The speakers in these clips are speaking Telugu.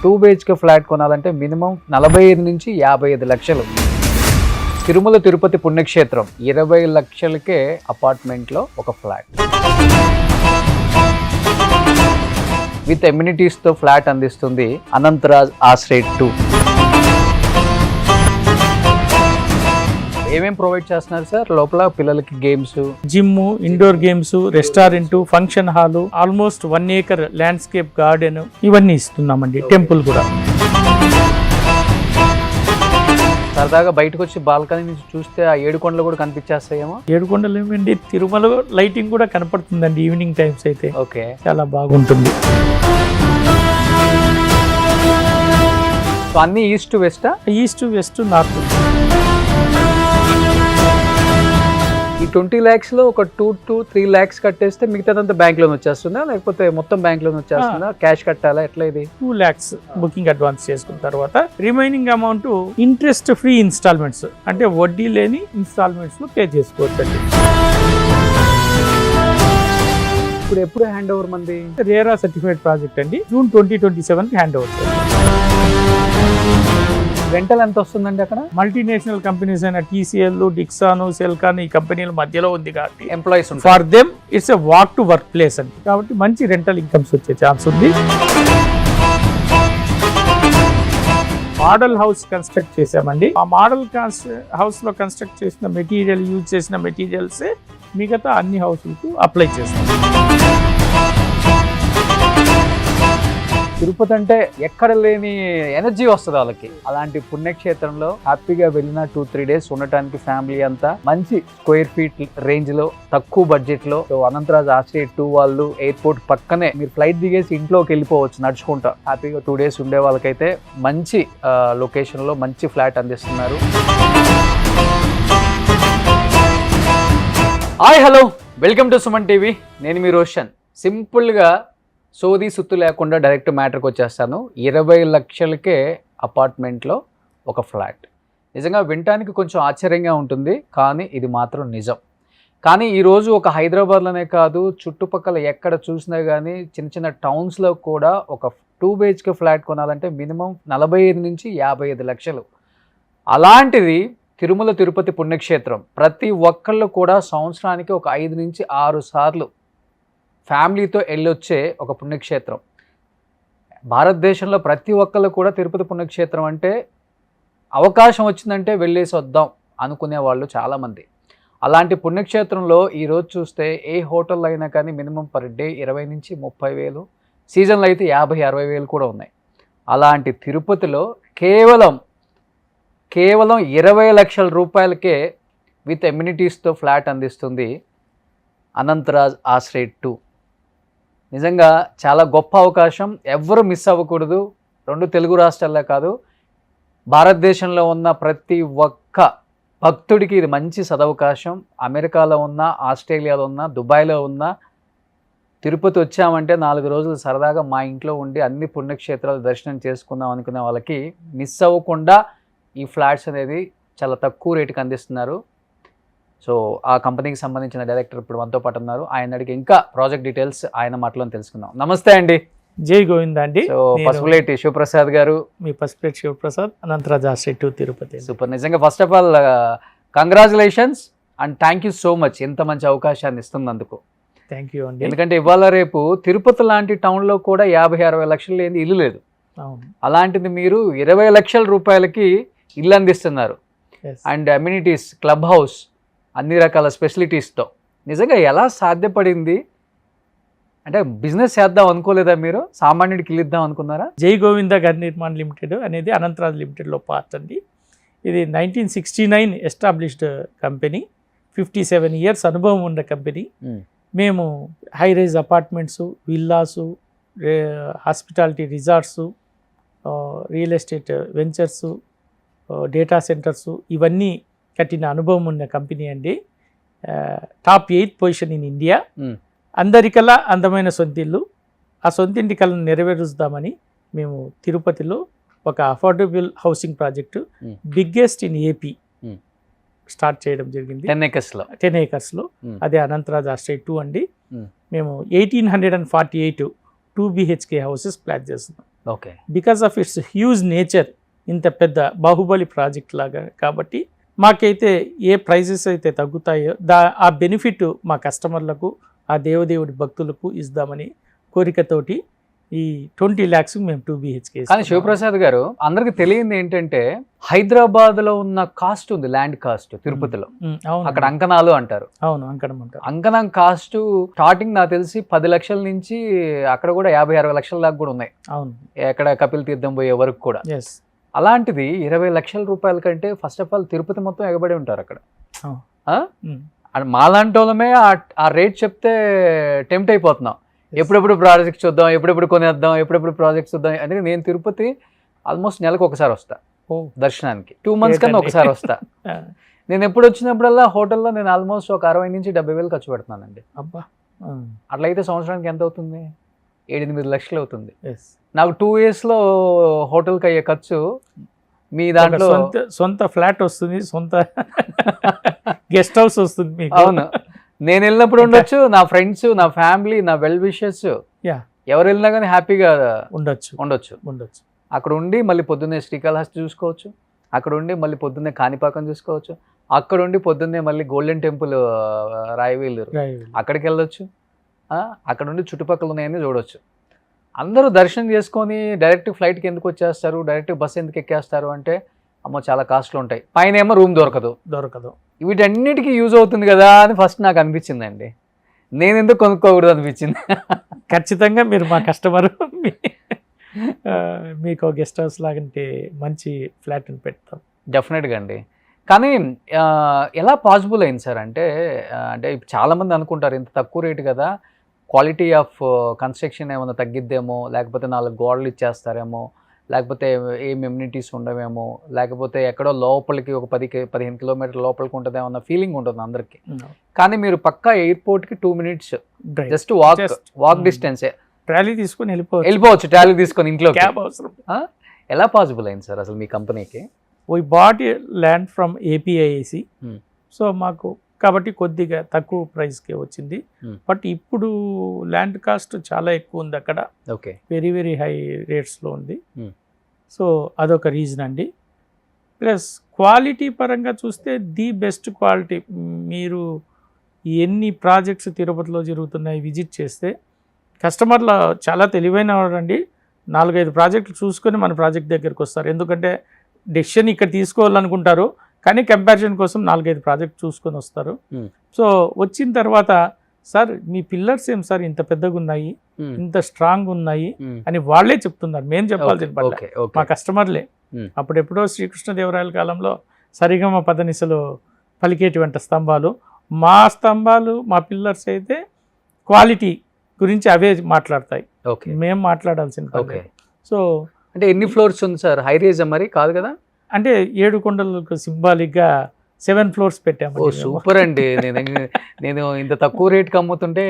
2 BHK ఫ్లాట్ కొనాలంటే మినిమం 45 నుంచి 55 లక్షలు. తిరుమల తిరుపతి పుణ్యక్షేత్రం 20 లక్షలకే అపార్ట్మెంట్లో ఒక ఫ్లాట్ విత్ ఎమ్యూనిటీస్తో ఫ్లాట్ అందిస్తుంది అనంతరాజ్ ఆశ్రయ్ 2. ఏమేం ప్రొవైడ్ చేస్తున్నారు సార్ లోపల? పిల్లలకి games, gym, indoor games, restaurant, function hall, almost 1 acre landscape garden ఇవన్నీ ఇస్తున్నామండి. టెంపుల్ కూడా. సరదాగా బయటకు వచ్చి బాల్కనీ నుంచి చూస్తే ఆ 7 కొండలు కూడా కనిపించేస్తాయేమో. 7 కొండలు ఏమండి, తిరుమల లైటింగ్ కూడా కనపడుతుందండి ఈవినింగ్ టైమ్స్ అయితే. ఓకే, చాలా బాగుంటుంది. సో అన్ని ఈస్ట్ వెస్టా? East, west, north. ఈ 20 lakhs లో ఒక 2 to 3 lakhs కట్టేస్తే మిగతాదంతా బ్యాంక్ లోన్ వచ్చేస్తుందా, లేకపోతే మొత్తం బ్యాంక్ లోన్ వచ్చేస్తుందా? క్యాష్ కట్టాలా, ఎట్లా ఇది? 2 lakhs బుకింగ్ అడ్వాన్స్ చేసుకున్న తర్వాత remaining amount interest free instalments, అంటే వడ్డీ లేని ఇన్స్టాల్మెంట్స్ లో పే చేసుకోవచ్చు అండి. ఇప్పుడు ఎప్పుడు హ్యాండ్ ఓవర్ మంది? రేరా సర్టిఫైడ్ ప్రాజెక్ట్ అండి. జూన్ 2027 హ్యాండ్ ఓవర్ చేస్తాం. రెంటల్ ఎంత వస్తుందండి అక్కడ? మల్టీనేషనల్ కంపెనీస్ అయిన TCL, డిక్సాన్, సెల్కాన్ ఈ కంపెనీల మధ్యలో ఉంది కాబట్టి employees for them it's a walk to work place అండి. కాబట్టి మంచి రెంటల్ ఇన్కమ్స్ వచ్చే ఛాన్స్ ఉంది. మోడల్ హౌస్ కన్స్ట్రక్ట్ చేసామండి. ఆ మోడల్ హౌస్ లో కన్స్ట్రక్ట్ చేసిన మెటీరియల్, యూజ్ చేసిన మెటీరియల్స్ మిగతా అన్ని హౌస్లకు అప్లై చేస్తాం. తిరుపతి అంటే ఎక్కడ లేని ఎనర్జీ వస్తుంది వాళ్ళకి. అలాంటి పుణ్యక్షేత్రంలో హ్యాపీగా వెళ్ళిన 2-3 days ఉండటానికి ఫ్యామిలీ అంతా మంచి స్క్వేర్ ఫీట్ రేంజ్ లో తక్కువ బడ్జెట్ లో అనంతరాజ్ ఆశ్రయ్ 2 వాళ్ళు ఎయిర్పోర్ట్ పక్కనే మీరు ఫ్లైట్ దిగేసి ఇంట్లోకి వెళ్ళిపోవచ్చు నడుచుకుంటా. హ్యాపీగా 2 days ఉండే వాళ్ళకైతే మంచి లొకేషన్ లో మంచి ఫ్లాట్ అందిస్తున్నారు. Hi, hello, welcome to Suman TV. నేను మీ రోషన్. సింపుల్గా సోది సుత్తు లేకుండా డైరెక్ట్ మ్యాటర్కి వచ్చేస్తాను. 20 లక్షలకే అపార్ట్మెంట్లో ఒక ఫ్లాట్. నిజంగా వినటానికి కొంచెం ఆశ్చర్యంగా ఉంటుంది, కానీ ఇది మాత్రం నిజం. కానీ ఈరోజు ఒక హైదరాబాద్లోనే కాదు, చుట్టుపక్కల ఎక్కడ చూసినా కానీ చిన్న చిన్న టౌన్స్లో కూడా ఒక 2 BHK ఫ్లాట్ కొనాలంటే మినిమం 45 నుంచి 55 లక్షలు. అలాంటిది తిరుమల తిరుపతి పుణ్యక్షేత్రం. ప్రతి ఒక్కళ్ళు కూడా సంవత్సరానికి ఒక 5 నుంచి 6 సార్లు ఫ్యామిలీతో వెళ్ళొచ్చే ఒక పుణ్యక్షేత్రం. భారతదేశంలో ప్రతి ఒక్కళ్ళు కూడా తిరుపతి పుణ్యక్షేత్రం అంటే అవకాశం వచ్చిందంటే వెళ్ళేసి వద్దాం అనుకునే వాళ్ళు చాలామంది. అలాంటి పుణ్యక్షేత్రంలో ఈరోజు చూస్తే ఏ హోటల్లో అయినా కానీ మినిమం పర్ డే 20 నుంచి 30 వేలు, సీజన్లో అయితే 50-60 వేలు కూడా ఉన్నాయి. అలాంటి తిరుపతిలో కేవలం 20 లక్షల రూపాయలకే విత్ ఎమ్యూనిటీస్తో ఫ్లాట్ అందిస్తుంది అనంతరాజ్ ఆశ్రయ్ 2. నిజంగా చాలా గొప్ప అవకాశం, ఎవ్వరూ మిస్ అవ్వకూడదు. 2 తెలుగు రాష్ట్రాల్లో కాదు, భారతదేశంలో ఉన్న ప్రతి ఒక్క భక్తుడికి ఇది మంచి సదవకాశం. అమెరికాలో ఉన్న, ఆస్ట్రేలియాలో ఉన్న, దుబాయ్లో ఉన్న, తిరుపతి వచ్చామంటే 4 రోజులు సరదాగా మా ఇంట్లో ఉండి అన్ని పుణ్యక్షేత్రాలు దర్శనం చేసుకుందాం అనుకునే వాళ్ళకి మిస్ అవ్వకుండా ఈ ఫ్లాట్స్ అనేది చాలా తక్కువ రేటుకి అందిస్తున్నారు. సో ఆ కంపెనీకి సంబంధించిన డైరెక్టర్ ఇప్పుడు మనతో పాటు ఉన్నారు. ఆయన అడిగి ఇంకా ప్రాజెక్ట్ డీటెయిల్స్ ఆయన మాటలో తెలుసుకుందాం. నమస్తే అండి. జై గోవింద అండి. సో పసుపులేటి శివప్రసాద్ గారు. మీ పసుపులేటి శివప్రసాద్, అనంతరాజ్ ఆశ్రయ్ 2 తిరుపతి. సూపర్. నిజంగా first of all congratulations and thank you so much ఇంత మంచి అవకాశాన్ని ఇస్తున్నందుకు. థ్యాంక్ యూ అండి. ఎందుకంటే ఇవాళ రేపు తిరుపతి లాంటి టౌన్లో కూడా 50-60 లక్షలు లేని ఇల్లు లేదు. అలాంటిది మీరు 20 లక్షల రూపాయలకి ఇల్లు అందిస్తున్నారు. అండ్ అమ్యూనిటీస్, క్లబ్ హౌస్, అన్ని రకాల స్పెషలిటీస్తో. నిజంగా ఎలా సాధ్యపడింది? అంటే బిజినెస్ చేద్దాం అనుకోలేదా మీరు? సామాన్యుడికి ఇల్లు ఇద్దాం అనుకున్నారా? జై గోవింద గర్ నిర్మాణ్ లిమిటెడ్ అనేది అనంతరాజ్ లిమిటెడ్లో పార్ట్ అండి. ఇది 1969 ఎస్టాబ్లిష్డ్ కంపెనీ. 57 years అనుభవం ఉన్న కంపెనీ. మేము high rise apartments, villas, hospitality resorts, real estate ventures, data centres ఇవన్నీ కట్టిన అనుభవం ఉన్న కంపెనీ అండి. Top 8th position in India. అందరికల్లా అందమైన సొంతిల్లు. ఆ సొంతింటి కళను నెరవేరుస్తామని మేము తిరుపతిలో ఒక affordable housing project, biggest in AP start చేయడం జరిగింది. 10 acres. అదే అనంతరాజ్ ఆశ్రయ్ 2 అండి. మేము 1848 2 BHK హౌసెస్ ప్లాన్ చేస్తున్నాం. Okay. Because of it's huge nature, ఇంత పెద్ద బాహుబలి ప్రాజెక్ట్ లాగా. కాబట్టి మాకైతే ఏ ప్రైజెస్ అయితే తగ్గుతాయో ఆ బెనిఫిట్ మా కస్టమర్లకు, ఆ దేవదేవుడి భక్తులకు ఇద్దామని కోరికతోటి ఈ 20 lakhs మేము 2 BHK. కానీ శివప్రసాద్ గారు, అందరికి తెలియంది ఏంటంటే హైదరాబాద్ లో ఉన్న కాస్ట్ ఉంది, ల్యాండ్ కాస్ట్ తిరుపతిలో, అక్కడ అంకణాలు అంటారు. అవును, అంకణం అంటారు. అంకణం కాస్ట్ స్టార్టింగ్ నాకు తెలిసి 10 లక్షల నుంచి అక్కడ కూడా 50-60 లక్షల దాకా కూడా ఉన్నాయి. అవును, ఎక్కడ కపిల్ తీర్థం పోయే వరకు కూడా. ఎస్. అలాంటిది 20 లక్షల రూపాయల కంటే ఫస్ట్ ఆఫ్ ఆల్ తిరుపతి మొత్తం ఎగబడి ఉంటారు అక్కడ. మాలాంటి వాళ్ళమే ఆ రేట్ చెప్తే టెంప్ట్ అయిపోతున్నాం, ఎప్పుడెప్పుడు ప్రాజెక్ట్ చూద్దాం, ఎప్పుడెప్పుడు కొనేద్దాం, ఎప్పుడెప్పుడు ప్రాజెక్ట్ చూద్దాం. అందుకే నేను తిరుపతి ఆల్మోస్ట్ నెలకు ఒకసారి వస్తా దర్శనానికి, 2 months కన్నా ఒకసారి వస్తా. నేను ఎప్పుడు వచ్చినప్పుడల్లా హోటల్లో నేను ఆల్మోస్ట్ ఒక 60 నుంచి 70 వేలు ఖర్చు పెడుతున్నానండి. అబ్బా, అట్లయితే సంవత్సరానికి ఎంత అవుతుంది? 7-8 లక్షలు అవుతుంది. ఎస్. నాకు 2 yearsలో హోటల్కి అయ్యే ఖర్చు మీ దాంట్లో సొంత ఫ్లాట్ వస్తుంది, సొంత గెస్ట్ హౌస్ వస్తుంది మీకు. అవును, నేను వెళ్ళినప్పుడు ఉండొచ్చు, నా ఫ్రెండ్స్, నా ఫ్యామిలీ, నా వెల్ విషెస్ ఎవరు వెళ్ళినా కానీ హ్యాపీగా ఉండొచ్చు. అక్కడ ఉండి మళ్ళీ పొద్దున్నే శ్రీకాళహస్తి చూసుకోవచ్చు, అక్కడ ఉండి మళ్ళీ పొద్దున్నే కాణిపాకం చూసుకోవచ్చు, అక్కడ ఉండి పొద్దున్నే మళ్ళీ గోల్డెన్ టెంపుల్ రాయవేలూరు అక్కడికి వెళ్ళొచ్చు, అక్కడ ఉండి చుట్టుపక్కల ఉన్నాయని చూడొచ్చు. అందరూ దర్శనం చేసుకొని డైరెక్ట్ ఫ్లైట్కి ఎందుకు వచ్చేస్తారు, డైరెక్ట్ బస్ ఎందుకు ఎక్కేస్తారు అంటే, అమ్మో చాలా కాస్ట్లు ఉంటాయి, పైన ఏమో రూమ్ దొరకదు. వీటన్నిటికీ యూజ్ అవుతుంది కదా అని ఫస్ట్ నాకు అనిపించిందండి. నేను ఎందుకు కొనుక్కోకూడదు అనిపించింది. ఖచ్చితంగా మీరు మా కస్టమర్, మీకు గెస్ట్ హౌస్ లాగంటే మంచి ఫ్లాట్ని పెడతాం డెఫినెట్గా అండి. కానీ ఎలా పాసిబుల్ అయింది సార్ అంటే చాలామంది అనుకుంటారు ఇంత తక్కువ రేటు కదా, క్వాలిటీ ఆఫ్ కన్స్ట్రక్షన్ ఏమైనా తగ్గిద్దేమో, లేకపోతే 4 గోడలు ఇచ్చేస్తారేమో, లేకపోతే ఏం ఎమ్యూనిటీస్ ఉండవేమో, లేకపోతే ఎక్కడో లోపలికి ఒక 10-15 కిలోమీటర్ల లోపలికి ఉంటుందేమో అన్న ఫీలింగ్ ఉంటుంది అందరికి. కానీ మీరు పక్కా ఎయిర్పోర్ట్కి 2 minutes జస్ట్ వాక్ డిస్టెన్సే, ట్రాలీ తీసుకొని వెళ్ళిపోవచ్చు, ట్రాలీ తీసుకొని ఇంట్లో. ఎలా పాసిబుల్ అయింది సార్ అసలు మీ కంపెనీకి? We bought land from APIIC, so మాకు కాబట్టి కొద్దిగా తక్కువ ప్రైస్కే వచ్చింది. బట్ ఇప్పుడు ల్యాండ్ కాస్ట్ చాలా ఎక్కువ ఉంది అక్కడ, ఓకే, వెరీ వెరీ హై రేట్స్లో ఉంది. సో అదొక రీజన్ అండి. ప్లస్ క్వాలిటీ పరంగా చూస్తే ది బెస్ట్ క్వాలిటీ. మీరు ఎన్ని ప్రాజెక్ట్స్ తిరుపతిలో జరుగుతున్నాయి విజిట్ చేస్తే, కస్టమర్లు చాలా తెలివైన వాడండి, 4-5 ప్రాజెక్టులు చూసుకొని మన ప్రాజెక్ట్ దగ్గరికి వస్తారు. ఎందుకంటే డెసిషన్ ఇక్కడ తీసుకోవాలనుకుంటారు, కానీ కంపారిజన్ కోసం 4-5 ప్రాజెక్ట్ చూసుకొని వస్తారు. సో వచ్చిన తర్వాత, సార్ మీ పిల్లర్స్ ఏం సార్ ఇంత పెద్దగా ఉన్నాయి, ఇంత స్ట్రాంగ్ ఉన్నాయి అని వాళ్ళే చెప్తున్నారు, మేము చెప్పాల్సిన పని, మా కస్టమర్లే. అప్పుడెప్పుడో శ్రీకృష్ణదేవరాయల కాలంలో సరిగమ పదనిసలు పలికేటువంటి స్తంభాలు, మా పిల్లర్స్ అయితే క్వాలిటీ గురించి అవే మాట్లాడతాయి, మేము మాట్లాడాల్సిన పని. సో అంటే ఎన్ని ఫ్లోర్స్ ఉంది సార్? హై రేజ్ మరి కాదు కదా? అంటే 7 కొండలకు సింబాలిక్గా 7 floors పెట్టాము. సూపర్ అండి. నేను ఇంత తక్కువ రేట్కి అమ్ముతుంటే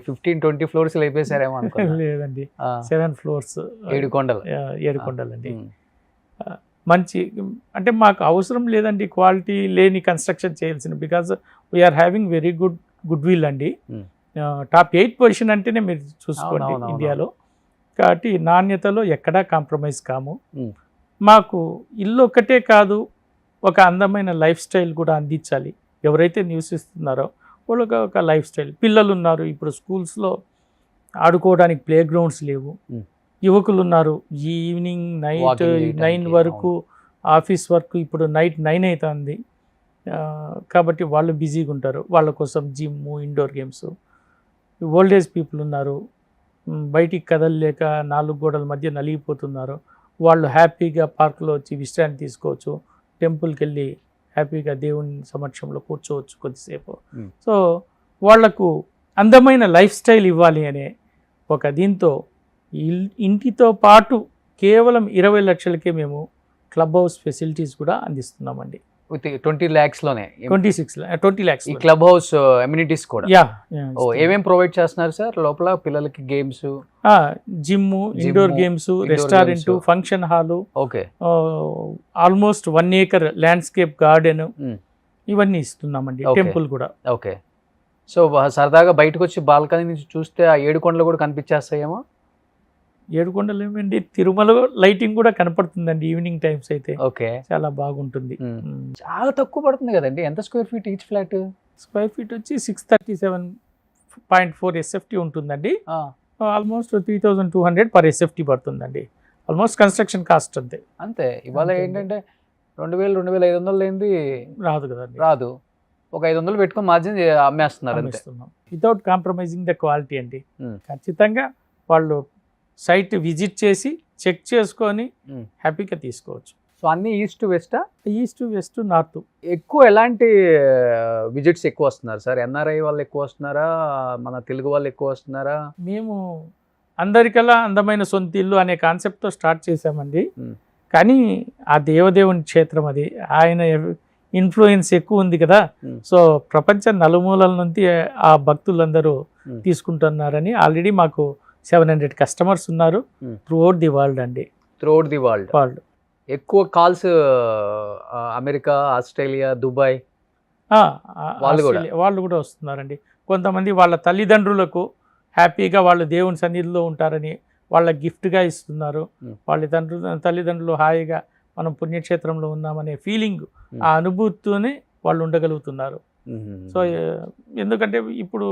15-20 floors లేపేశారేమో అనుకున్నా. లేదండి, 7 floors, 7 కొండలు. 7 కొండలండి. మంచి అంటే మాకు అవసరం లేదండి క్వాలిటీ లేని కన్స్ట్రక్షన్ చేయాల్సిన, because we are having very good will అండి. టాప్ 8 పొజిషన్ అంటేనే మీరు చూసుకోండి ఇండియాలో. కాబట్టి నాణ్యతలో ఎక్కడా కాంప్రమైజ్ కాము. మాకు ఇల్లు ఒక్కటే కాదు, ఒక అందమైన లైఫ్ స్టైల్ కూడా అందించాలి. ఎవరైతే నివసిస్తున్నారో వాళ్ళకి ఒక లైఫ్ స్టైల్. పిల్లలు ఉన్నారు, ఇప్పుడు స్కూల్స్లో ఆడుకోవడానికి ప్లే గ్రౌండ్స్ లేవు. యువకులు ఉన్నారు, ఈవినింగ్ నైట్ 9 వరకు ఆఫీస్ వర్క్, ఇప్పుడు నైట్ 9 అవుతుంది కాబట్టి వాళ్ళు బిజీగా ఉంటారు. వాళ్ళ కోసం gym, indoor games. Old age people ఉన్నారు, బయటికి కదలలేక 4 గోడల మధ్య నలిగిపోతున్నారు. వాళ్ళు హ్యాపీగా పార్కులో వచ్చి విశ్రాంతి తీసుకోవచ్చు, టెంపుల్కి వెళ్ళి హ్యాపీగా దేవుని సమక్షంలో కూర్చోవచ్చు కొద్దిసేపు. సో వాళ్లకు అందమైన లైఫ్ స్టైల్ ఇవ్వాలి అనే ఒక దీంతో ఇంటితో పాటు కేవలం 20 లక్షలకే మేము క్లబ్ హౌస్ ఫెసిలిటీస్ కూడా అందిస్తున్నామండి. విత్ 20 lakhs లోనే 20 lakhs ఈ క్లబ్ హౌస్ అమ్యూనిటీస్ కూడా. ఏమేం ప్రొవైడ్ చేస్తున్నారు సార్ లోపల? పిల్లలకి games, gym, indoor games, restaurant, function hall, okay, almost 1 acre landscape garden, ఇవన్నీ ఇస్తున్నామండి. టెంపుల్ కూడా. ఓకే, సో సరదాగా బయటకు వచ్చి బాల్కనీ నుంచి చూస్తే ఆ 7 కొండలు కూడా కనిపించేస్తాయేమో. ఏడుకొండలు ఏమండి, తిరుమల లైటింగ్ కూడా కనపడుతుందండి ఈవినింగ్ టైమ్స్ అయితే. ఓకే. చాలా బాగుంటుంది. చాలా తక్కువ పడుతుంది కదండి. ఎంత square feet each flat? Square feet వచ్చి 637.4 SFT ఉంటుందండి. ఆల్మోస్ట్ 3200 పర్ SFT పడుతుందండి. ఆల్మోస్ట్ కన్స్ట్రక్షన్ కాస్ట్ అంతే. అంతే. ఇవాళ ఏంటంటే 2000-2500 లేనిది రాదు కదండి. రాదు. ఒక 500 పెట్టుకొని మార్జిన్ అమ్మేస్తున్నారు అంతే. వితౌట్ కాంప్రమైజింగ్ ద క్వాలిటీ అండి. ఖచ్చితంగా వాళ్ళు సైట్ విజిట్ చేసి చెక్ చేసుకొని హ్యాపీగా తీసుకోవచ్చు. సో అన్ని ఈస్ట్ వెస్టా? East west north. ఎక్కువ ఎలాంటి విజిట్స్ ఎక్కువ వస్తున్నారు సార్? ఎన్ఆర్ఐ వాళ్ళు ఎక్కువ వస్తున్నారా, మన తెలుగు వాళ్ళు ఎక్కువ వస్తున్నారా? మేము అందరికల్లా అందమైన సొంత ఇల్లు అనే కాన్సెప్ట్తో స్టార్ట్ చేసామండి. కానీ ఆ దేవదేవుని క్షేత్రం అది, ఆయన ఇన్ఫ్లుయెన్స్ ఎక్కువ ఉంది కదా. సో ప్రపంచ నలుమూలల నుంచి ఆ భక్తులందరూ తీసుకుంటున్నారని ఆల్రెడీ మాకు 700 కస్టమర్స్ ఉన్నారు త్రూఅవుట్ ది వరల్డ్ అండి. Throughout the world. ఎక్కువ కాల్స్ అమెరికా, ఆస్ట్రేలియా, దుబాయ్ వాళ్ళు కూడా వస్తున్నారండి. కొంతమంది వాళ్ళ తల్లిదండ్రులకు హ్యాపీగా వాళ్ళు దేవుని సన్నిధిలో ఉంటారని వాళ్ళ గిఫ్ట్గా ఇస్తున్నారు. వాళ్ళ తల్లిదండ్రులు హాయిగా మనం పుణ్యక్షేత్రంలో ఉన్నామనే ఫీలింగ్, ఆ అనుభూతితోనే వాళ్ళు ఉండగలుగుతున్నారు. సో ఎందుకంటే ఇప్పుడు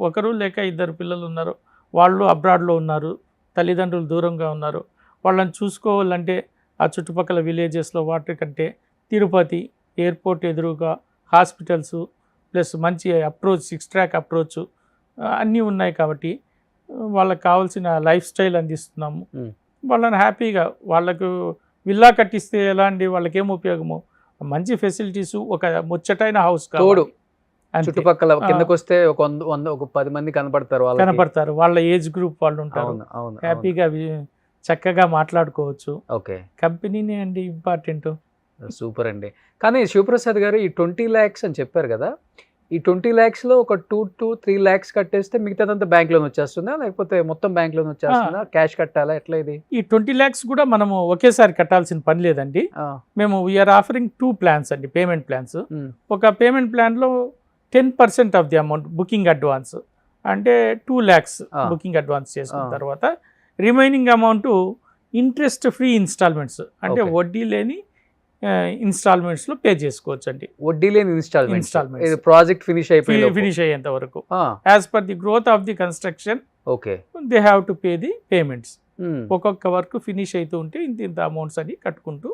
ఒకరు లేక ఇద్దరు పిల్లలు ఉన్నారు, వాళ్ళు అబ్రాడ్లో ఉన్నారు, తల్లిదండ్రులు దూరంగా ఉన్నారు. వాళ్ళని చూసుకోవాలంటే ఆ చుట్టుపక్కల విలేజెస్లో వాటి కంటే తిరుపతి ఎయిర్పోర్ట్ ఎదురుగా హాస్పిటల్స్ ప్లస్ మంచి అప్రోచ్ 6 ట్రాక్ అప్రోచ్ అన్నీ ఉన్నాయి కాబట్టి వాళ్ళకి కావాల్సిన లైఫ్ స్టైల్ అందిస్తున్నాము. వాళ్ళని హ్యాపీగా వాళ్ళకు విల్లా కట్టిస్తే ఎలా అండి, వాళ్ళకి ఏం ఉపయోగము, మంచి ఫెసిలిటీస్, ఒక ముచ్చటైన హౌస్ కావాలి. చుట్టుపక్కల కిందకు వస్తే ఒక 10 మంది కనపడతారు. వాళ్ళ ఏజ్ గ్రూప్ వాళ్ళు ఉంటారు. హ్యాపీగా చక్కగా మాట్లాడుకోవచ్చు. ఓకే. కంపెనీనే అండి ఇంపార్టెంట్. సూపర్ అండి. కానీ శివప్రసాద్ గారు ఈ 20 lakhs అని చెప్పారు కదా, ఈ 20 lakhsలో ఒక 2 to 3 lakhs కట్టేస్తే మిగతాదంతా బ్యాంక్ లోన్ వచ్చేస్తుందా, లేకపోతే మొత్తం బ్యాంక్ లోన్ వచ్చేస్తుందా, క్యాష్ కట్టాలా, ఎట్లా ఇది? ఈ 20 lakhs కూడా మనము ఒకేసారి కట్టాల్సిన పని లేదండి. మేము వీఆర్ ఆఫరింగ్ 2 plans అండి, పేమెంట్ ప్లాన్స్. ఒక పేమెంట్ ప్లాన్లో 10% of the amount booking advance, అంటే 2 lakhs బుకింగ్ అడ్వాన్స్ చేసుకున్న తర్వాత remaining amount interest free instalments, అంటే వడ్డీ లేని ఇన్స్టాల్మెంట్స్లో పే చేసుకోవచ్చు అండి. వడ్డీ లేని ఇన్స్టాల్మెంట్స్ ప్రాజెక్ట్ ఫినిష్ అయ్యేంత వరకు as per the growth of the construction they have to pay the payments. ఒక్కొక్క వర్క్ ఫినిష్ అవుతూ ఉంటే ఇంత అమౌంట్స్ అని కట్టుకుంటూ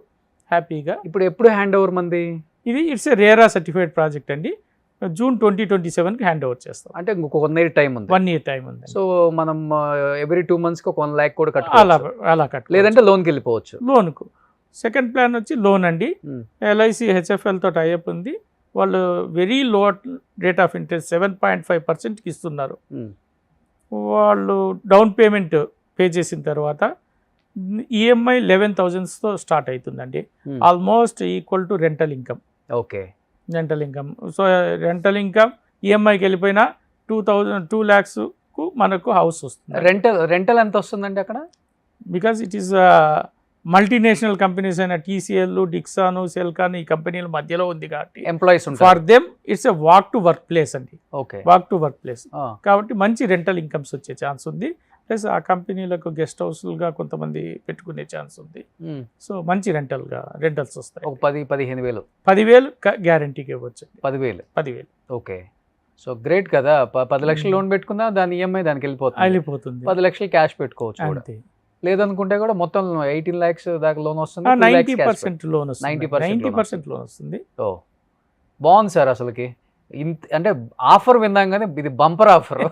హ్యాపీగా. ఎప్పుడు హ్యాండ్ ఓవర్ మంది ఇది? It's a RERA certified project అండి. June 2027కి హ్యాండ్ ఓవర్ చేస్తాం. అంటే ఇంకొక 1 year టైం ఉంది. 1 year టైం ఉంది. సో మనం ఎవ్రీ 2 monthsకి ఒక 1 lakh కూడా కట్టుకోవచ్చు. అలా కట్టు, లేదంటే లోన్కి వెళ్ళిపోవచ్చు. లోన్కు సెకండ్ ప్లాన్ వచ్చి లోన్ అండి. LIC HFL తోటి అయ్యప్ ఉంది. వాళ్ళు very low rate of interest 7.5%కి ఇస్తున్నారు. వాళ్ళు డౌన్ పేమెంట్ పే చేసిన తర్వాత EMI 11,000తో స్టార్ట్ అవుతుందండి. Almost equal to rental income. Okay. Rental income. So rental income EMIకి వెళ్ళిపోయినా 2 lakhsకు మనకు హౌస్ వస్తుంది. రెంటల్ ఎంత వస్తుందండి అక్కడ? Because it is multinational companies అయిన TCL, డిక్సాన్, సెల్కాన్ ఈ కంపెనీల మధ్యలో ఉంది కాబట్టి employees for them it's a walk to work place అండి. Okay. Walk to work place కాబట్టి మంచి రెంటల్ ఇన్కమ్స్ వచ్చే ఛాన్స్ ఉంది. ప్లస్ ఆ కంపెనీలకు గెస్ట్ హౌస్లుగా కొంతమంది పెట్టుకునే ఛాన్స్ ఉంది. సో మంచి రెంటల్స్ వస్తాయి. 10,000 గ్యారంటీకి ఇవ్వచ్చు. 10,000. ఓకే. సో గ్రేట్ కదా. 10 లక్షలు లోన్ పెట్టుకున్నా దాని EMI దానికి వెళ్ళిపోతుంది. 10 లక్షలు క్యాష్ పెట్టుకోవచ్చు. అంతే. లేదనుకుంటే కూడా మొత్తం 18 lakhs దాకా లోన్ వస్తుంది. 90% లోన్ వస్తుంది. 90% లోన్ వస్తుంది. ఓ బాగుంది సార్. అసలుకి అంటే ఆఫర్ విన్నాం కానీ ఇది బంపర్ ఆఫర్.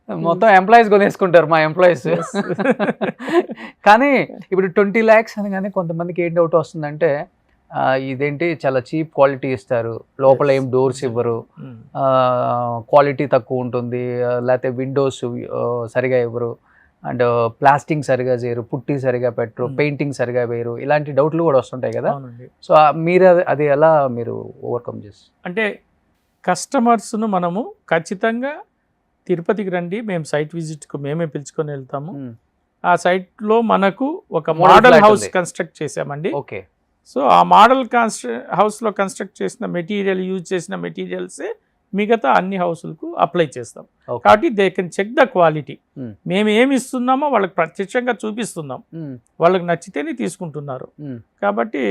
మొత్తం ఎంప్లాయీస్ కొనేసుకుంటారు మా ఎంప్లాయీస్. కానీ ఇప్పుడు 20 lakhs అనగానే కొంతమందికి ఏం డౌట్ వస్తుందంటే, ఇదేంటి చాలా చీప్ క్వాలిటీ ఇస్తారు, లోపల ఏం డోర్స్ ఇవ్వరు, క్వాలిటీ తక్కువ ఉంటుంది, లేకపోతే విండోస్ సరిగా ఇవ్వరు, అండ్ ప్లాస్టింగ్ సరిగా చేయరు, పుట్టి సరిగా పెట్టరు, పెయింటింగ్ సరిగా వేయరు, ఇలాంటి డౌట్లు కూడా వస్తుంటాయి కదా. సో మీరు అది ఎలా మీరు ఓవర్కమ్ చేస్తారు? అంటే కస్టమర్స్ను మనము ఖచ్చితంగా తిరుపతికి రండి, మేము సైట్ విజిట్కు మేమే పిలుచుకొని వెళ్తాము. ఆ సైట్లో మనకు ఒక మోడల్ హౌస్ కన్స్ట్రక్ట్ చేసామండి. ఓకే. సో ఆ మోడల్ హౌస్లో కన్స్ట్రక్ట్ చేసిన మెటీరియల్, యూజ్ చేసిన మెటీరియల్సే మిగతా అన్ని హౌసులకు అప్లై చేస్తాం. Okay. కాబట్టి they can check the quality. Hmm. మేము ఏమి ఇస్తున్నామో వాళ్ళకి ప్రత్యక్షంగా చూపిస్తున్నాం, వాళ్ళకి నచ్చితేనే తీసుకుంటున్నారు. కాబట్టి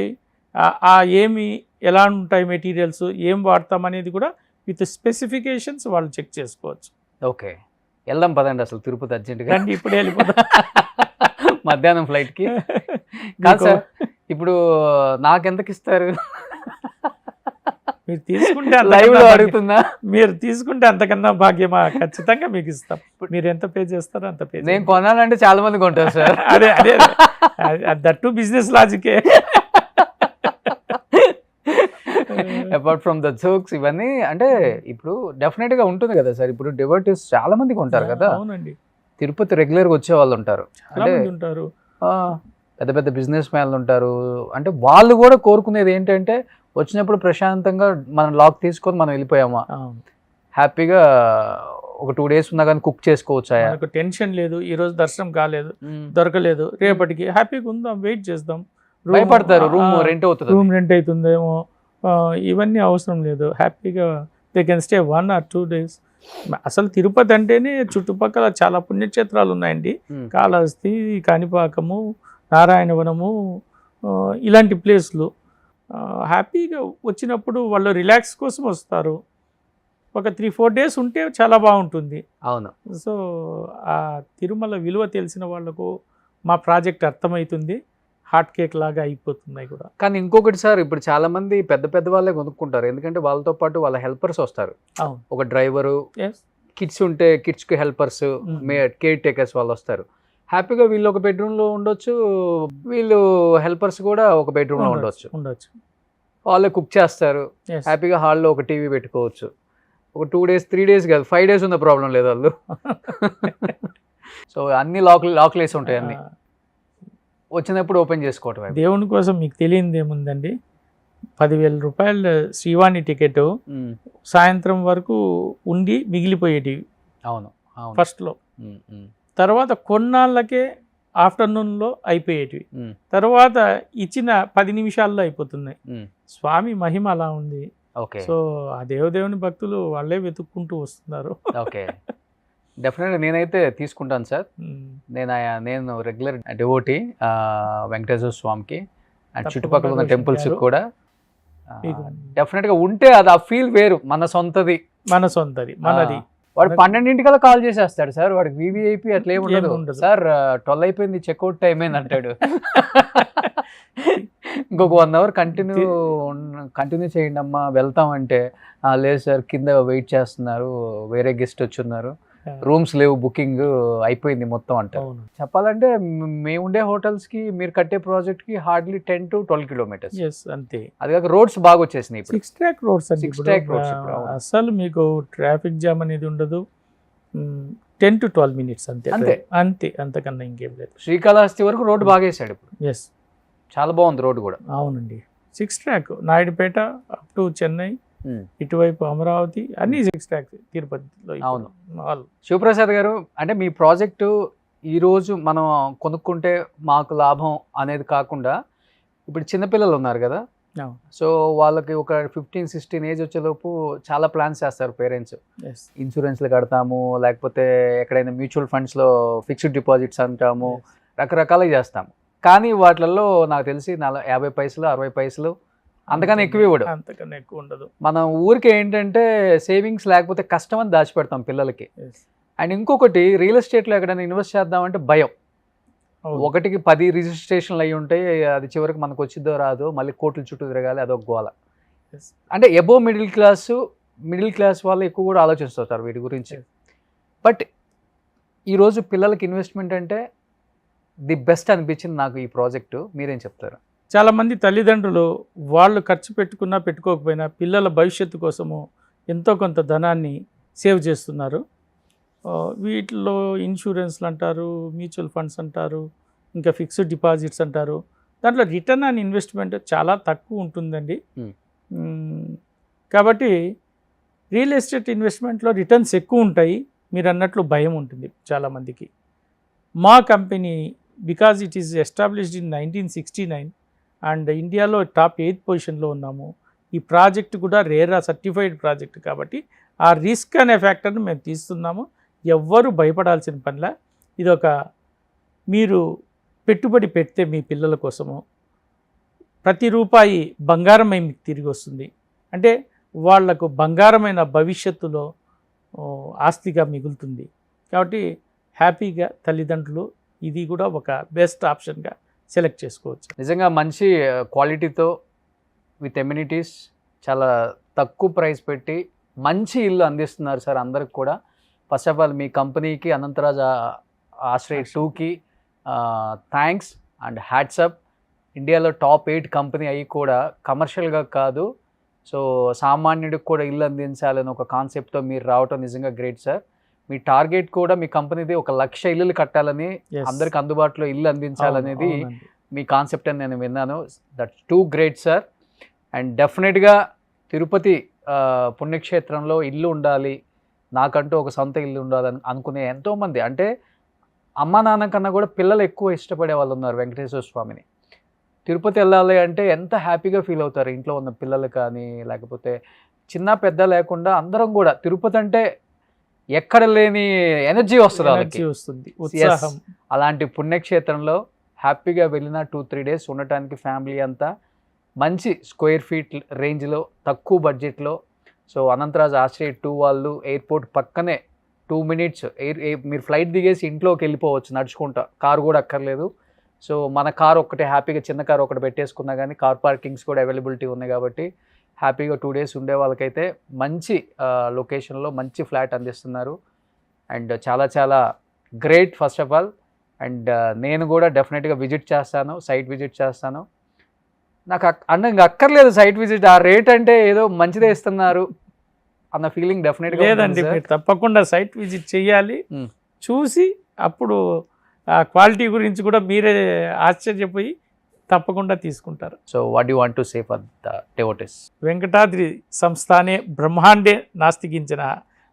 ఆ ఏమి ఎలా ఉంటాయి మెటీరియల్స్, ఏం వాడతాం అనేది కూడా విత్ స్పెసిఫికేషన్స్ వాళ్ళు చెక్ చేసుకోవచ్చు. ఓకే, వెళ్దాం పదండి అసలు తిరుపతి అర్జెంటుగా. రండి, ఇప్పుడే వెళ్ళిపోతాం మధ్యాహ్నం ఫ్లైట్కి. కాదు సార్, ఇప్పుడు నాకెంతకి ఇస్తారు? మీరు తీసుకుంటే లైవ్ లో అడుగుతుందా? మీరు తీసుకుంటే అంతకన్నా భాగ్యమా, ఖచ్చితంగా మీకు ఇస్తాం. మీరు ఎంత పే చేస్తారో అంత పే. నేను కొనాలంటే చాలా మంది కొంటారు సార్. అదే అదే దట్టు బిజినెస్ లాజికే. అపార్ట్ ఫ్రమ్ ద జోక్స్ ఇవన్నీ అంటే ఇప్పుడు డెఫినెట్ గా ఉంటుంది కదా సార్. ఇప్పుడు డివోటీస్ చాలా మంది కొంటారు కదా. అవునండి, తిరుపతి రెగ్యులర్ గా వచ్చే వాళ్ళు ఉంటారు, చాలా మంది ఉంటారు. పెద్ద పెద్ద బిజినెస్ మ్యాన్లు ఉంటారు. అంటే వాళ్ళు కూడా కోరుకునేది ఏంటంటే వచ్చినప్పుడు ప్రశాంతంగా మనం లాక్ తీసుకొని మనం వెళ్ళిపోయామా, హ్యాపీగా ఒక 2 days ఉన్నా కానీ కుక్ చేసుకోవచ్చు. మనకు టెన్షన్ లేదు, ఈ రోజు దర్శనం కాలేదు, దొరకలేదు, రేపటికి హ్యాపీగా ఉందాం, వెయిట్ చేద్దాం. భయపడతారు రూమ్ రెంట్ అవుతుంది, రూమ్ రెంట్ అవుతుందేమో, ఇవన్నీ అవసరం లేదు. హ్యాపీగా they can stay 1 or 2 days. అసలు తిరుపతి అంటేనే చుట్టుపక్కల చాలా పుణ్యక్షేత్రాలు ఉన్నాయండి. కాళహస్తి, కాణిపాకము, నారాయణవనము, ఇలాంటి ప్లేస్లు. హ్యాపీగా వచ్చినప్పుడు వాళ్ళు రిలాక్స్ కోసం వస్తారు. ఒక 3-4 days ఉంటే చాలా బాగుంటుంది. అవును. సో ఆ తిరుమల విలువ తెలిసిన వాళ్ళకు మా ప్రాజెక్ట్ అర్థమవుతుంది. హాట్ కేక్ లాగా అయిపోతున్నాయి కూడా. కానీ ఇంకొకటి సార్, ఇప్పుడు చాలా మంది పెద్ద పెద్ద వాళ్ళే కొనుక్కుంటారు, ఎందుకంటే వాళ్ళతో పాటు వాళ్ళ హెల్పర్స్ వస్తారు. ఒక డ్రైవరు, కిడ్స్ ఉంటే కిడ్స్ కి హెల్పర్స్, కేర్ టేకర్స్ వాళ్ళు వస్తారు. హ్యాపీగా వీళ్ళు ఒక బెడ్రూమ్ లో ఉండొచ్చు, వీళ్ళు హెల్పర్స్ కూడా ఒక బెడ్రూమ్ లో ఉండొచ్చు. వాళ్ళే కుక్ చేస్తారు, హ్యాపీగా హాల్లో ఒక టీవీ పెట్టుకోవచ్చు. ఒక 2 days 3 days కాదు 5 days ఉన్న ప్రాబ్లం లేదు వాళ్ళు. సో అన్ని లాక్లు వేసి ఉంటాయి, అన్ని వచ్చినప్పుడు ఓపెన్ చేసుకోవటం. దేవుని కోసం మీకు తెలియనిది ఏముందండి, 10,000 రూపాయలు శ్రీవాణి టికెట్ సాయంత్రం వరకు ఉండి మిగిలిపోయేటివి. అవును, ఫస్ట్లో. తర్వాత కొన్నాళ్ళకే ఆఫ్టర్నూన్లో అయిపోయేటివి. తర్వాత ఇచ్చిన 10 నిమిషాల్లో అయిపోతున్నాయి. స్వామి మహిమ అలా ఉంది. సో ఆ దేవదేవుని భక్తులు వాళ్ళే వెతుక్కుంటూ వస్తున్నారు. ఓకే, డెఫినెట్గా నేనైతే తీసుకుంటాను సార్. నేను రెగ్యులర్ డివోటీ వెంకటేశ్వర స్వామికి అండ్ చుట్టుపక్కల ఉన్న టెంపుల్స్ కూడా డెఫినెట్గా ఉంటే అది ఆ ఫీల్ వేరు. మన సొంతది, మనది. వాడు 12 కాల్ చేసేస్తాడు సార్, వాడికి వివిఐపి అట్లా ఏమి ఉండదు. సార్ 12 అయిపోయింది, చెక్అవుట్ టైం అయింది అంటాడు. ఇంకొక 1 hour కంటిన్యూ చేయండి అమ్మా వెళ్తామంటే, లేదు సార్ కింద వెయిట్ చేస్తున్నారు, వేరే గెస్ట్ వచ్చున్నారు, రూమ్స్ లేవు, బుకింగ్ అయిపోయింది మొత్తం అంటారు. చెప్పాలంటే మేము ఉండే హోటల్స్ కి మీరు కట్టే ప్రాజెక్ట్ కి హార్డ్లీ 10 to 12 kilometers అంతే. అది కాక రోడ్స్ బాగా వచ్చేసినాయి, 6 track రోడ్స్. అసలు మీకు ట్రాఫిక్ జామ్ అనేది ఉండదు. 10 to 12 minutes అంతే, అంతకన్నా ఇంకేం లేదు. శ్రీకాళహస్తి వరకు రోడ్డు బాగా వేసాడు ఇప్పుడు. ఎస్, చాలా బాగుంది రోడ్డు కూడా. అవునండి, 6 track Naidupeta up to Chennai, ఇటువైపు అమరావతి, అన్ని 6 track తిరుపతిలో. అవును. శివప్రసాద్ గారు, అంటే మీ ప్రాజెక్టు ఈరోజు మనం కొనుక్కుంటే మాకు లాభం అనేది కాకుండా, ఇప్పుడు చిన్నపిల్లలు ఉన్నారు కదా, సో వాళ్ళకి ఒక 15-16 ఏజ్ వచ్చేలోపు చాలా ప్లాన్స్ చేస్తారు పేరెంట్స్. ఇన్సూరెన్స్లు కడతాము, లేకపోతే ఎక్కడైనా మ్యూచువల్ ఫండ్స్లో ఫిక్స్డ్ డిపాజిట్స్ అంటాము, రకరకాలుగా చేస్తాము. కానీ వాటిల్లో నాకు తెలిసి 50 పైసలు 60 పైసలు అంతకన్నా ఎక్కువ ఇవ్వడు, అంతకన్నా ఎక్కువ ఉండదు. మనం ఊరికి ఏంటంటే సేవింగ్స్ లేకపోతే కష్టం అని దాచిపెడతాం పిల్లలకి. అండ్ ఇంకొకటి, రియల్ ఎస్టేట్లో ఎక్కడైనా ఇన్వెస్ట్ చేద్దామంటే భయం. 1కి 10 రిజిస్ట్రేషన్లు అయ్యి ఉంటాయి, అది చివరికి మనకు వచ్చిద్దో రాదో, మళ్ళీ కోర్టుల చుట్టూ తిరగాలి, అదొక గోల. అంటే ఎబో మిడిల్ క్లాస్ వాళ్ళు ఎక్కువ కూడా ఆలోచిస్తుంటారు వీటి గురించి. బట్ ఈరోజు పిల్లలకి ఇన్వెస్ట్మెంట్ అంటే ది బెస్ట్ అనిపించింది నాకు ఈ ప్రాజెక్టు. మీరేం చెప్తారు? చాలామంది తల్లిదండ్రులు వాళ్ళు ఖర్చు పెట్టుకున్నా పెట్టుకోకపోయినా పిల్లల భవిష్యత్తు కోసము ఎంతో కొంత ధనాన్ని సేవ్ చేస్తున్నారు. వీటిలో ఇన్సూరెన్స్లు అంటారు, మ్యూచువల్ ఫండ్స్ అంటారు, ఇంకా ఫిక్స్డ్ డిపాజిట్స్ అంటారు. దాంట్లో రిటర్న్ ఆన్ ఇన్వెస్ట్మెంట్ చాలా తక్కువ ఉంటుందండి. కాబట్టి రియల్ ఎస్టేట్ ఇన్వెస్ట్మెంట్లో రిటర్న్స్ ఎక్కువ ఉంటాయి, మీరు అన్నట్లు భయం ఉంటుంది చాలామందికి. మా company because it is established in 1969 and ఇండియాలో టాప్ 8th పొజిషన్లో ఉన్నాము. ఈ ప్రాజెక్ట్ కూడా రేరా సర్టిఫైడ్ ప్రాజెక్ట్ కాబట్టి ఆ రిస్క్ అనే ఫ్యాక్టర్ని మేము తీస్తున్నాము. ఎవ్వరు భయపడాల్సిన పనిలా. ఇదొక మీరు పెట్టుబడి పెడితే మీ పిల్లల కోసము ప్రతి రూపాయి బంగారమై మీకు తిరిగి వస్తుంది. అంటే వాళ్లకు బంగారమైన భవిష్యత్తులో ఆస్తిగా మిగులుతుంది. కాబట్టి హ్యాపీగా తల్లిదండ్రులు ఇది కూడా ఒక బెస్ట్ ఆప్షన్గా సెలెక్ట్ చేసుకోవచ్చు. నిజంగా మంచి క్వాలిటీతో విత్ ఎమ్యూనిటీస్ చాలా తక్కువ ప్రైస్ పెట్టి మంచి ఇల్లు అందిస్తున్నారు సార్ అందరికి కూడా. ఫస్ట్ ఆఫ్ ఆల్ మీ కంపెనీకి అనంతరాజ్ ఆశ్రయ్ 2కి థ్యాంక్స్ అండ్ హ్యాట్సప్. ఇండియాలో టాప్ 8 కంపెనీ అయ్యి కూడా కమర్షియల్గా కాదు, సో సామాన్యుడికి కూడా ఇల్లు అందించాలని ఒక కాన్సెప్ట్తో మీరు రావటం నిజంగా గ్రేట్ సార్. మీ టార్గెట్ కూడా మీ కంపెనీది 1,00,000 ఇల్లులు కట్టాలని, అందరికి అందుబాటులో ఇల్లు అందించాలనేది మీ కాన్సెప్ట్ అని నేను విన్నాను. That's two great sir. And డెఫినెట్గా తిరుపతి పుణ్యక్షేత్రంలో ఇల్లు ఉండాలి, నాకంటూ ఒక సొంత ఇల్లు ఉండాలని అనుకునే ఎంతోమంది, అంటే అమ్మ నాన్న కన్నా కూడా పిల్లలు ఎక్కువ ఇష్టపడే వాళ్ళు ఉన్నారు వెంకటేశ్వర స్వామిని. తిరుపతి వెళ్ళాలి అంటే ఎంత హ్యాపీగా ఫీల్ అవుతారు ఇంట్లో ఉన్న పిల్లలు కానీ, లేకపోతే చిన్న పెద్ద లేకుండా అందరం కూడా. తిరుపతి అంటే ఎక్కడ లేని ఎనర్జీ వస్తుంది వాళ్ళకి. ఉత్సాహం. అలాంటి పుణ్యక్షేత్రంలో హ్యాపీగా వెళ్ళిన 2-3 డేస్ ఉండటానికి ఫ్యామిలీ అంతా మంచి స్క్వేర్ ఫీట్ రేంజ్లో తక్కువ బడ్జెట్లో. సో అనంతరాజ్ ఆశ్రయ్ 2 వాళ్ళు ఎయిర్పోర్ట్ పక్కనే 2 minutes మీరు ఫ్లైట్ దిగేసి ఇంట్లోకి వెళ్ళిపోవచ్చు నడుచుకుంటా, కారు కూడా అక్కర్లేదు. సో మన కారు ఒక్కటే హ్యాపీగా చిన్న కారు ఒకటి పెట్టేసుకున్నా కానీ కార్ పార్కింగ్స్ కూడా అవైలబిలిటీ ఉన్నాయి కాబట్టి హ్యాపీగా 2 days ఉండే వాళ్ళకైతే మంచి లొకేషన్లో మంచి ఫ్లాట్ అందిస్తున్నారు. అండ్ చాలా చాలా great first of all. And నేను కూడా డెఫినెట్గా విజిట్ చేస్తాను, సైట్ విజిట్ చేస్తాను. నాకు ఇంకా అక్కర్లేదు సైట్ విజిట్, ఆ రేట్ అంటే ఏదో మంచిదే ఇస్తున్నారు అన్న ఫీలింగ్ డెఫినెట్గా లేదండి. మీరు తప్పకుండా సైట్ విజిట్ చేయాలి, చూసి అప్పుడు ఆ క్వాలిటీ గురించి కూడా మీరే ఆశ్చర్యపోయి తప్పకుండా తీసుకుంటారు. So what you want to say for the devotees? Venkatadri సంస్థానే బ్రహ్మాండే నాస్తికించిన,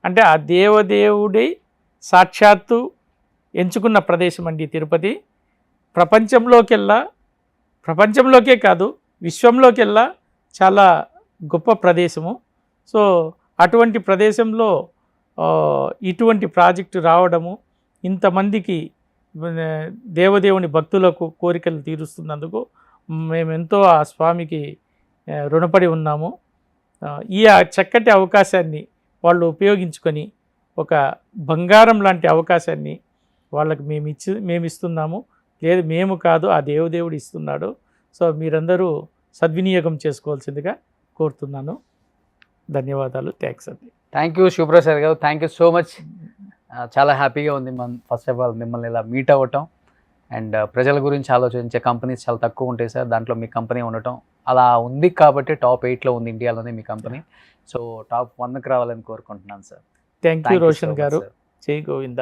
అంటే ఆ దేవదేవుడి సాక్షాత్తు ఎంచుకున్న ప్రదేశం అండి తిరుపతి. ప్రపంచంలోకే కాదు విశ్వంలోకెల్లా చాలా గొప్ప ప్రదేశము. సో అటువంటి ప్రదేశంలో ఇటువంటి ప్రాజెక్టు రావడము, ఇంతమందికి దేవదేవుని భక్తులకు కోరికలు తీరుస్తున్నందుకు మేమెంతో ఆ స్వామికి రుణపడి ఉన్నాము. ఈ చక్కటి అవకాశాన్ని వాళ్ళు ఉపయోగించుకొని ఒక బంగారం లాంటి అవకాశాన్ని వాళ్ళకి మేము ఇస్తున్నాము. లేదు మేము కాదు, ఆ దేవదేవుడు ఇస్తున్నాడు. సో మీరందరూ సద్వినియోగం చేసుకోవాల్సిందిగా కోరుతున్నాను. ధన్యవాదాలు. థ్యాంక్స్ అండి. థ్యాంక్ యూ శివప్రసాద్ గారు, థ్యాంక్ యూ సో మచ్. చాలా హ్యాపీగా ఉంది ఫస్ట్ ఆఫ్ ఆల్ మిమ్మల్ని ఇలా మీట్ అవ్వటం. అండ్ ప్రజల గురించి ఆలోచించే కంపెనీస్ చాలా తక్కువ ఉంటాయి సార్, దాంట్లో మీ కంపెనీ ఉండటం అలా ఉంది కాబట్టి టాప్ 8లో ఉంది ఇండియాలోనే మీ కంపెనీ. సో టాప్ 1కి రావాలని కోరుకుంటున్నాను సార్. థ్యాంక్ యూ రోషన్ గారు. జై గోవింద.